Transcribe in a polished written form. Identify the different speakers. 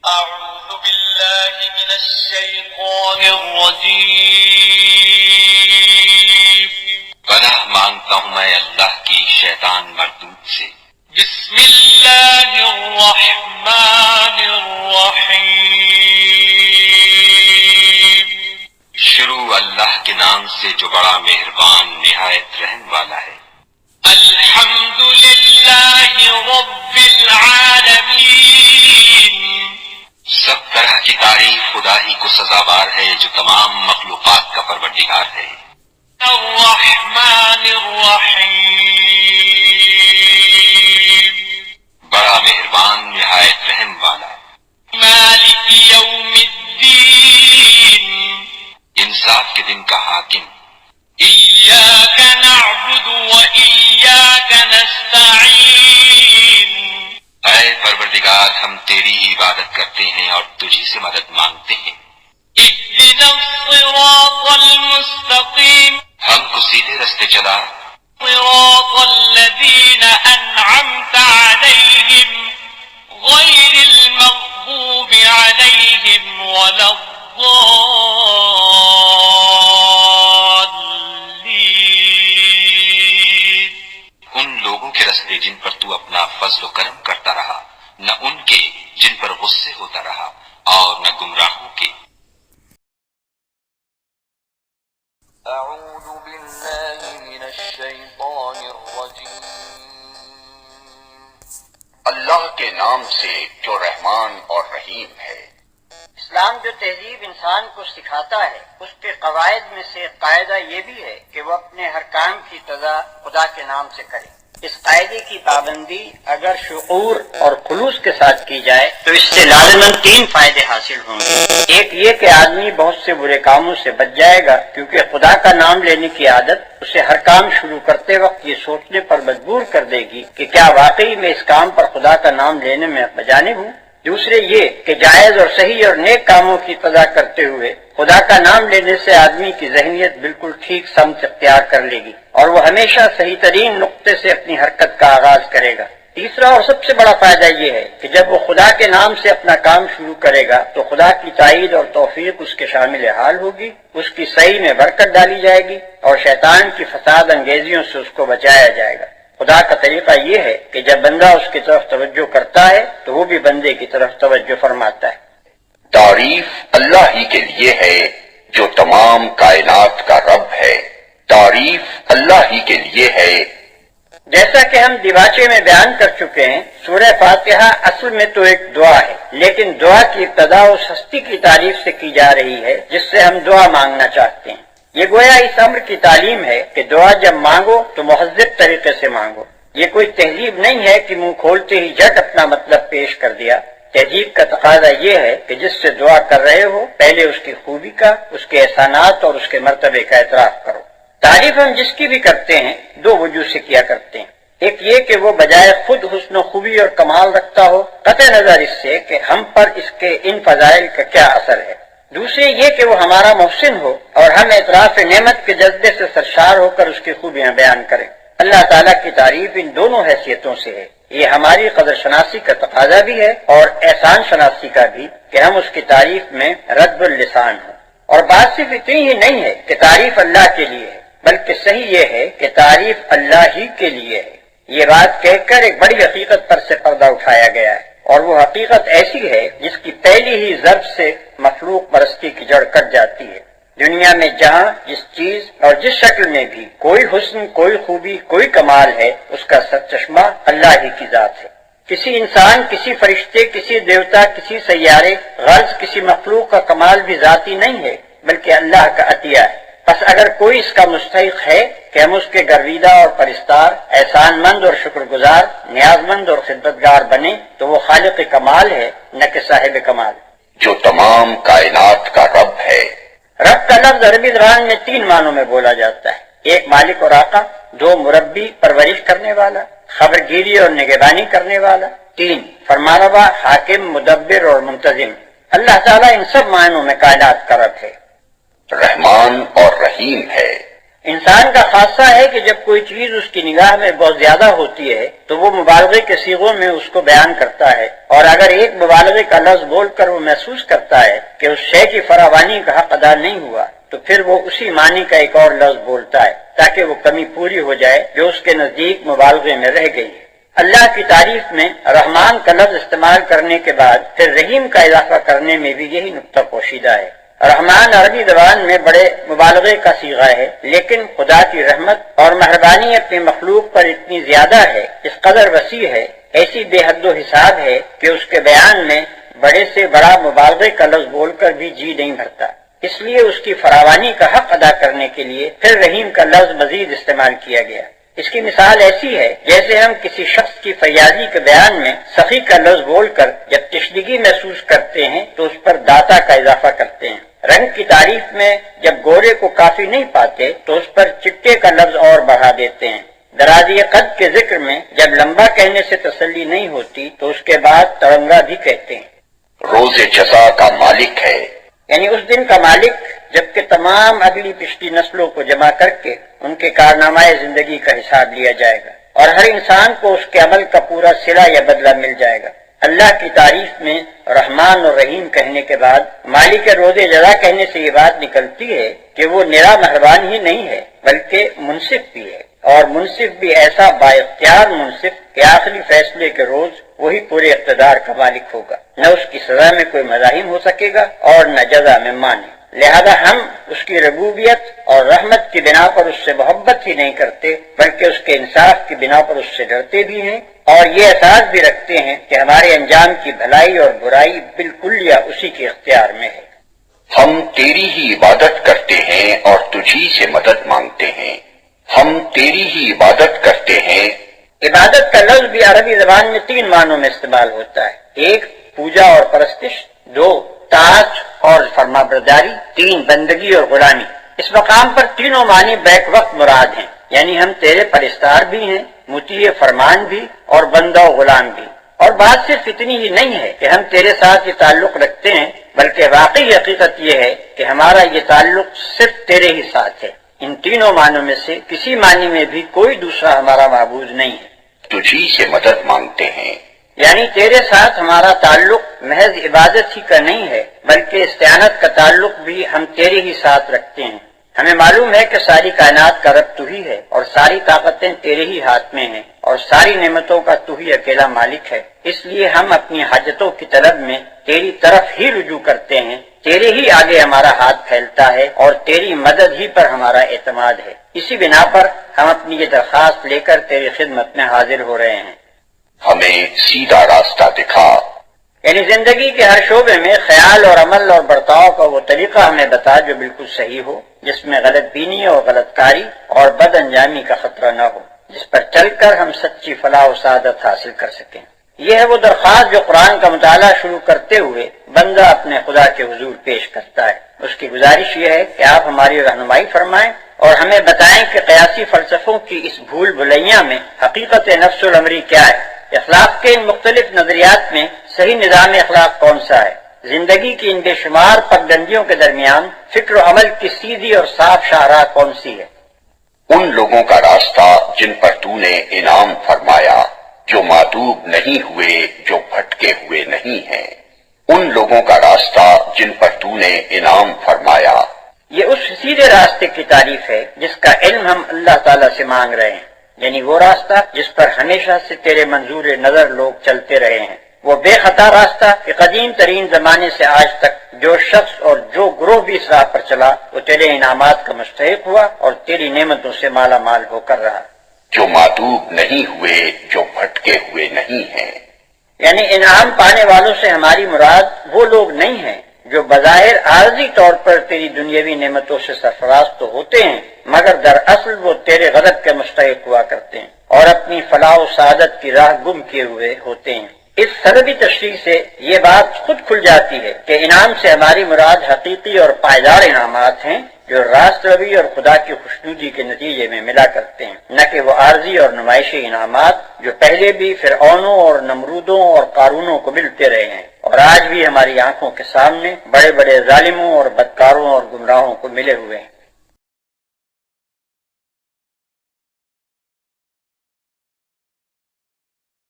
Speaker 1: أعوذ بالله من الشيطان الرجيم
Speaker 2: پناہ مانگتا ہوں میں اللہ کی شیطان مردود سے۔
Speaker 1: بسم الله الرحمن الرحيم
Speaker 2: شروع اللہ کے نام سے جو بڑا مہربان نہایت رحم والا ہے۔
Speaker 1: الحمد لله رب العالمين
Speaker 2: سب طرح کی تعریف خدا ہی کو سزاوار ہے جو تمام مخلوقات کا پروردگار ہے۔
Speaker 1: الرحمن الرحيم
Speaker 2: بڑا مہربان نہایت رحم والا۔
Speaker 1: مالك يوم الدين
Speaker 2: انصاف کے دن کا حاکم۔
Speaker 1: إياك نعبد وإياك نستعين
Speaker 2: اے پروردگار ہم تیری ہی عبادت کرتے ہیں اور تجھی سے مدد مانگتے ہیں۔
Speaker 1: اهدنا الصراط المستقيم
Speaker 2: ہم کو سیدھے رستے چلا،
Speaker 1: صراط الذين أنعمت عليهم غير المغضوب عليهم ولا الضالين
Speaker 2: ان لوگوں کے رستے جن پر تو اپنا فضل و کرم کرتا رہا، نہ ان کے جن پر غصے ہوتا رہا، اور نہ گمراہوں کے۔
Speaker 3: أعوذ بالله من الشيطان الرجيم اللہ کے نام سے جو رحمان اور رحیم ہے۔
Speaker 4: اسلام جو تہذیب انسان کو سکھاتا ہے اس کے قواعد میں سے ایک قاعدہ یہ بھی ہے کہ وہ اپنے ہر کام کی ابتدا خدا کے نام سے کرے۔ اس قاعدے کی پابندی اگر شعور اور خلوص کے ساتھ کی جائے تو اس سے لازماً 3 فائدے حاصل ہوں گے۔ ایک یہ کہ آدمی بہت سے برے کاموں سے بچ جائے گا، کیونکہ خدا کا نام لینے کی عادت اسے ہر کام شروع کرتے وقت یہ سوچنے پر مجبور کر دے گی کہ کیا واقعی میں اس کام پر خدا کا نام لینے میں بجانب ہوں۔ دوسرے یہ کہ جائز اور صحیح اور نیک کاموں کی ابتدا کرتے ہوئے خدا کا نام لینے سے آدمی کی ذہنیت بالکل ٹھیک سمت اختیار کر لے گی اور وہ ہمیشہ صحیح ترین نقطے سے اپنی حرکت کا آغاز کرے گا۔ تیسرا اور سب سے بڑا فائدہ یہ ہے کہ جب وہ خدا کے نام سے اپنا کام شروع کرے گا تو خدا کی تائید اور توفیق اس کے شامل حال ہوگی، اس کی صحیح میں برکت ڈالی جائے گی اور شیطان کی فساد انگیزیوں سے اس کو بچایا جائے گا۔ خدا کا طریقہ یہ ہے کہ جب بندہ اس کی طرف توجہ کرتا ہے تو وہ بھی بندے کی طرف توجہ فرماتا ہے۔
Speaker 3: تعریف اللہ ہی کے لیے ہے جو تمام کائنات کا رب ہے۔ تعریف اللہ ہی کے لیے ہے۔
Speaker 4: جیسا کہ ہم دیباچے میں بیان کر چکے ہیں، سورہ فاتحہ اصل میں تو ایک دعا ہے، لیکن دعا کی ابتدا اس ہستی کی تعریف سے کی جا رہی ہے جس سے ہم دعا مانگنا چاہتے ہیں۔ یہ گویا اس امر کی تعلیم ہے کہ دعا جب مانگو تو مہذب طریقے سے مانگو۔ یہ کوئی تہذیب نہیں ہے کہ منہ کھولتے ہی جھٹ اپنا مطلب پیش کر دیا۔ تہذیب کا تقاضا یہ ہے کہ جس سے دعا کر رہے ہو پہلے اس کی خوبی کا، اس کے احسانات اور اس کے مرتبے کا اعتراف کرو۔ تعریف ہم جس کی بھی کرتے ہیں 2 وجوہ سے کیا کرتے ہیں۔ ایک یہ کہ وہ بجائے خود حسن و خوبی اور کمال رکھتا ہو، قطع نظر اس سے کہ ہم پر اس کے ان فضائل کا کیا اثر ہے۔ دوسرے یہ کہ وہ ہمارا محسن ہو اور ہم اعتراف نعمت کے جذبے سے سرشار ہو کر اس کی خوبیاں بیان کریں۔ اللہ تعالیٰ کی تعریف ان دونوں حیثیتوں سے ہے۔ یہ ہماری قدر شناسی کا تقاضا بھی ہے اور احسان شناسی کا بھی کہ ہم اس کی تعریف میں رد اللسان ہوں۔ اور بات صرف اتنی ہی نہیں ہے کہ تعریف اللہ کے لیے ہے، بلکہ صحیح یہ ہے کہ تعریف اللہ ہی کے لیے ہے۔ یہ بات کہہ کر ایک بڑی حقیقت پر سے پردہ اٹھایا گیا ہے، اور وہ حقیقت ایسی ہے جس کی پہلی ہی ضرب سے مخلوق پرستی کی جڑ کٹ جاتی ہے۔ دنیا میں جہاں جس چیز اور جس شکل میں بھی کوئی حسن، کوئی خوبی، کوئی کمال ہے، اس کا سرچشمہ اللہ ہی کی ذات ہے۔ کسی انسان، کسی فرشتے، کسی دیوتا، کسی سیارے، غرض کسی مخلوق کا کمال بھی ذاتی نہیں ہے بلکہ اللہ کا عطیہ ہے۔ بس اگر کوئی اس کا مستحق ہے کہ ہم اس کے گرویدہ اور پرستار، احسان مند اور شکر گزار، نیاز مند اور خدمتگار بنے تو وہ خالق کمال ہے نہ کہ صاحب کمال۔
Speaker 3: جو تمام کائنات کا رب ہے۔
Speaker 4: رب کا لفظ عربی زبان میں 3 معنوں میں بولا جاتا ہے۔ 1 مالک اور آقا، 2 مربی پرورش کرنے والا، خبر گیری اور نگہبانی کرنے والا، 3 فرمانروا، حاکم، مدبر اور منتظم۔ اللہ تعالیٰ ان سب معنوں میں کائنات کا رب ہے۔
Speaker 3: رحمان اور رحیم ہے۔
Speaker 4: انسان کا خاصہ ہے کہ جب کوئی چیز اس کی نگاہ میں بہت زیادہ ہوتی ہے تو وہ مبالغے کے صیغوں میں اس کو بیان کرتا ہے، اور اگر ایک مبالغے کا لفظ بول کر وہ محسوس کرتا ہے کہ اس شے کی فراوانی کا حق ادا نہیں ہوا تو پھر وہ اسی معنی کا ایک اور لفظ بولتا ہے تاکہ وہ کمی پوری ہو جائے جو اس کے نزدیک مبالغے میں رہ گئی ہے۔ اللہ کی تعریف میں رحمان کا لفظ استعمال کرنے کے بعد پھر رحیم کا اضافہ کرنے میں بھی یہی نقطہ پوشیدہ ہے۔ رحمان عربی زبان میں بڑے مبالغے کا صیغہ ہے، لیکن خدا کی رحمت اور مہربانی اپنی مخلوق پر اتنی زیادہ ہے، اس قدر وسیع ہے، ایسی بے حد و حساب ہے کہ اس کے بیان میں بڑے سے بڑا مبالغے کا لفظ بول کر بھی جی نہیں بھرتا۔ اس لیے اس کی فراوانی کا حق ادا کرنے کے لیے پھر رحیم کا لفظ مزید استعمال کیا گیا۔ اس کی مثال ایسی ہے جیسے ہم کسی شخص کی فیاضی کے بیان میں سخی کا لفظ بول کر جب تشنگی محسوس کرتے ہیں تو اس پر داتا کا اضافہ کرتے ہیں۔ رنگ کی تعریف میں جب گورے کو کافی نہیں پاتے تو اس پر چٹے کا لفظ اور بڑھا دیتے ہیں۔ درازی قد کے ذکر میں جب لمبا کہنے سے تسلی نہیں ہوتی تو اس کے بعد ترنگا بھی کہتے ہیں۔
Speaker 3: روز جزا کا مالک ہے،
Speaker 4: یعنی اس دن کا مالک جبکہ تمام اگلی پچھلی نسلوں کو جمع کر کے ان کے کارنامہ زندگی کا حساب لیا جائے گا اور ہر انسان کو اس کے عمل کا پورا صلہ یا بدلہ مل جائے گا۔ اللہ کی تعریف میں رحمان اور رحیم کہنے کے بعد مالک روز جزا کہنے سے یہ بات نکلتی ہے کہ وہ نرا مہربان ہی نہیں ہے بلکہ منصف بھی ہے، اور منصف بھی ایسا با اختیار منصف کہ آخری فیصلے کے روز وہی پورے اقتدار کا مالک ہوگا، نہ اس کی سزا میں کوئی مزاحم ہو سکے گا اور نہ جزا میں مانے۔ لہذا ہم اس کی ربوبیت اور رحمت کی بنا پر اس سے محبت ہی نہیں کرتے بلکہ اس کے انصاف کی بنا پر اس سے ڈرتے بھی ہیں، اور یہ احساس بھی رکھتے ہیں کہ ہمارے انجام کی بھلائی اور برائی بالکل یا اسی کے اختیار میں ہے۔
Speaker 3: ہم تیری ہی عبادت کرتے ہیں اور تجھی سے مدد مانگتے ہیں، ہم تیری ہی عبادت کرتے ہیں۔
Speaker 4: عبادت کا لفظ بھی عربی زبان میں 3 معنوں میں استعمال ہوتا ہے۔ 1 پوجا اور پرستش، 2 طاعت اور فرما برداری، 3 بندگی اور غلامی۔ اس مقام پر تینوں معنی بیک وقت مراد ہیں، یعنی ہم تیرے پرستار بھی ہیں، مطیع فرمان بھی اور بندہ و غلام بھی۔ اور بات صرف اتنی ہی نہیں ہے کہ ہم تیرے ساتھ یہ تعلق رکھتے ہیں بلکہ واقعی حقیقت یہ ہے کہ ہمارا یہ تعلق صرف تیرے ہی ساتھ ہے۔ ان تینوں معنوں میں سے کسی معنی میں بھی کوئی دوسرا ہمارا معبود نہیں ہے۔
Speaker 3: تجھی سے مدد مانگتے ہیں،
Speaker 4: یعنی تیرے ساتھ ہمارا تعلق محض عبادت ہی کا نہیں ہے بلکہ استعانت کا تعلق بھی ہم تیرے ہی ساتھ رکھتے ہیں۔ ہمیں معلوم ہے کہ ساری کائنات کا رب تو ہی ہے اور ساری طاقتیں تیرے ہی ہاتھ میں ہیں اور ساری نعمتوں کا تو ہی اکیلا مالک ہے، اس لیے ہم اپنی حاجتوں کی طلب میں تیری طرف ہی رجوع کرتے ہیں، تیرے ہی آگے ہمارا ہاتھ پھیلتا ہے اور تیری مدد ہی پر ہمارا اعتماد ہے۔ اسی بنا پر ہم اپنی یہ درخواست لے کر تیری خدمت میں حاضر ہو رہے ہیں۔
Speaker 3: ہمیں سیدھا راستہ دکھا،
Speaker 4: یعنی زندگی کے ہر شعبے میں خیال اور عمل اور برتاؤ کا وہ طریقہ ہمیں بتا جو بالکل صحیح ہو، جس میں غلط بینی اور غلط کاری اور بد انجامی کا خطرہ نہ ہو، جس پر چل کر ہم سچی فلاح و سعادت حاصل کر سکیں۔ یہ ہے وہ درخواست جو قرآن کا مطالعہ شروع کرتے ہوئے بندہ اپنے خدا کے حضور پیش کرتا ہے۔ اس کی گزارش یہ ہے کہ آپ ہماری رہنمائی فرمائیں اور ہمیں بتائیں کہ قیاسی فلسفوں کی اس بھول بھلیاں میں حقیقت نفس الامری کیا ہے، اخلاق کے ان مختلف نظریات میں صحیح نظام اخلاق کون سا ہے، زندگی کی ان بے شمار پگڈندیوں کے درمیان فکر و عمل کی سیدھی اور صاف شاہراہ کون سی ہے۔
Speaker 3: ان لوگوں کا راستہ جن پر تو نے انعام فرمایا، جو معدوب نہیں ہوئے، جو بھٹکے ہوئے نہیں ہیں، ان لوگوں کا راستہ جن پر تو نے انعام فرمایا۔
Speaker 4: یہ اس سیدھے راستے کی تعریف ہے جس کا علم ہم اللہ تعالیٰ سے مانگ رہے ہیں، یعنی وہ راستہ جس پر ہمیشہ سے تیرے منظور نظر لوگ چلتے رہے ہیں، وہ بے خطا راستہ کہ قدیم ترین زمانے سے آج تک جو شخص اور جو گروہ بھی اس راہ پر چلا وہ تیرے انعامات کا مستحق ہوا اور تیری نعمتوں سے مالا مال ہو کر رہا۔
Speaker 3: جو معدوب نہیں ہوئے، جو بھٹکے ہوئے نہیں ہیں،
Speaker 4: یعنی انعام پانے والوں سے ہماری مراد وہ لوگ نہیں ہیں جو بظاہر عارضی طور پر تیری دنیاوی نعمتوں سے سرفراز تو ہوتے ہیں مگر دراصل وہ تیرے غضب کے مستحق ہوا کرتے ہیں اور اپنی فلاح و سعادت کی راہ گم کیے ہوئے ہوتے ہیں۔ اس سربی تشریح سے یہ بات خود کھل جاتی ہے کہ انعام سے ہماری مراد حقیقی اور پائیدار انعامات ہیں جو راست روی اور خدا کی خوشنودی کے نتیجے میں ملا کرتے ہیں، نہ کہ وہ عارضی اور نمائشی انعامات جو پہلے بھی فرعونوں اور نمرودوں اور قارونوں کو ملتے رہے ہیں اور آج بھی ہماری آنکھوں کے سامنے بڑے بڑے ظالموں اور بدکاروں اور گمراہوں کو ملے ہوئے ہیں۔